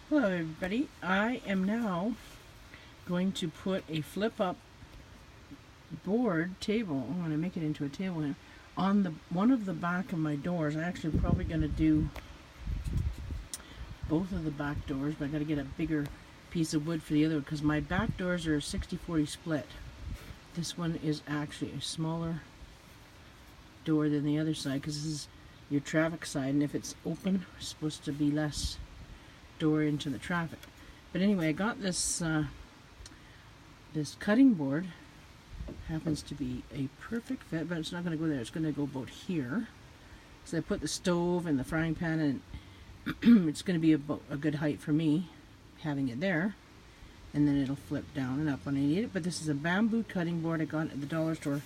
Hello everybody, I am now going to put a flip up board table, I'm going to make it into a table here, on the one of the back of my doors. I'm actually probably going to do both of the back doors, but I got to get a bigger piece of wood for the other one because my back doors are 60-40 split. This one is actually a smaller door than the other side because this is your traffic side, and if it's open it's supposed to be less door into the traffic. But anyway, I got this this cutting board. Happens to be a perfect fit, but it's not going to go there. It's going to go about here. So I put the stove and the frying pan, and it's going to be about a good height for me having it there, and then it'll flip down and up when I need it. But this is a bamboo cutting board I got at the dollar store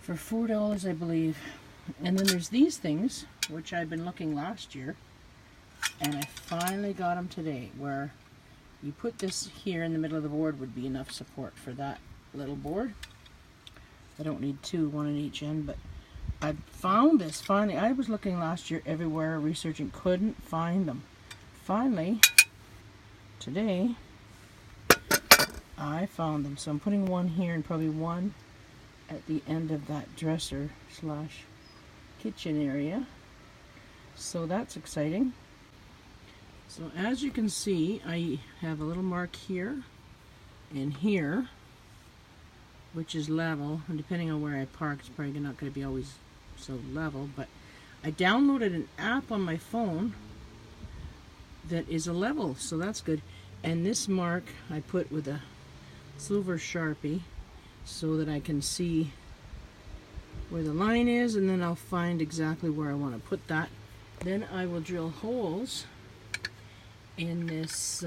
for $4, I believe. And then there's these things which I've been looking last year, and I finally got them today, where you put this here in the middle of the board would be enough support for that little board. I don't need two, one on each end, but I found this finally. I was looking last year everywhere, researching, couldn't find them. Finally, today, I found them. So I'm putting one here and probably one at the end of that dresser slash kitchen area. So that's exciting. So as you can see, I have a little mark here and here, which is level, and depending on where I park, it's probably not going to be always so level, but I downloaded an app on my phone that is a level, so that's good. And this mark I put with a silver Sharpie so that I can see where the line is, and then I'll find exactly where I want to put that. Then I will drill holes in this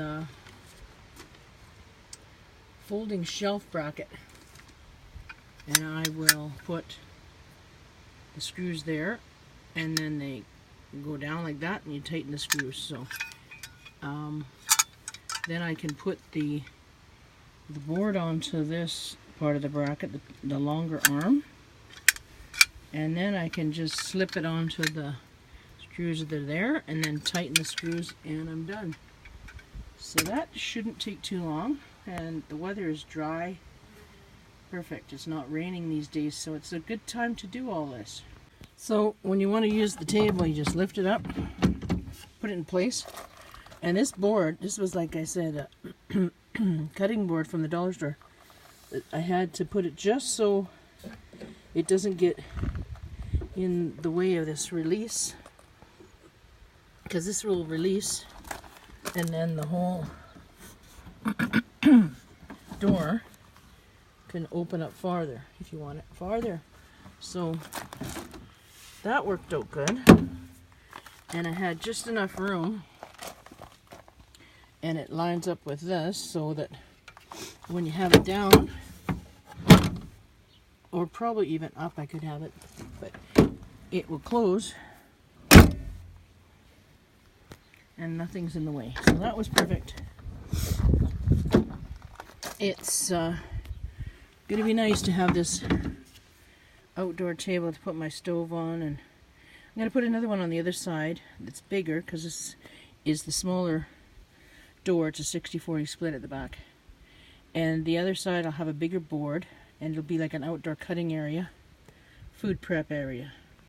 folding shelf bracket, and I will put the screws there, and then they go down like that and you tighten the screws. So then I can put the board onto this part of the bracket, the longer arm, and then I can just slip it onto the screws that are there and then tighten the screws, and I'm done. So that shouldn't take too long, and the weather is dry. Perfect. It's not raining these days, so it's a good time to do all this. So when you want to use the table, you just lift it up, put it in place. And this board, this was, like I said, a cutting board from the dollar store. I had to put it just so it doesn't get in the way of this release, because this will release and then the whole door can open up farther if you want it farther. So that worked out good, and I had just enough room, and it lines up with this so that when you have it down, or probably even up, I could have it, but it will close and nothing's in the way. So that was perfect. It's going to be nice to have this outdoor table to put my stove on, and I'm going to put another one on the other side that's bigger because this is the smaller door. It's a 60-40 split at the back, and the other side I'll have a bigger board, and it'll be like an outdoor cutting area, food prep area.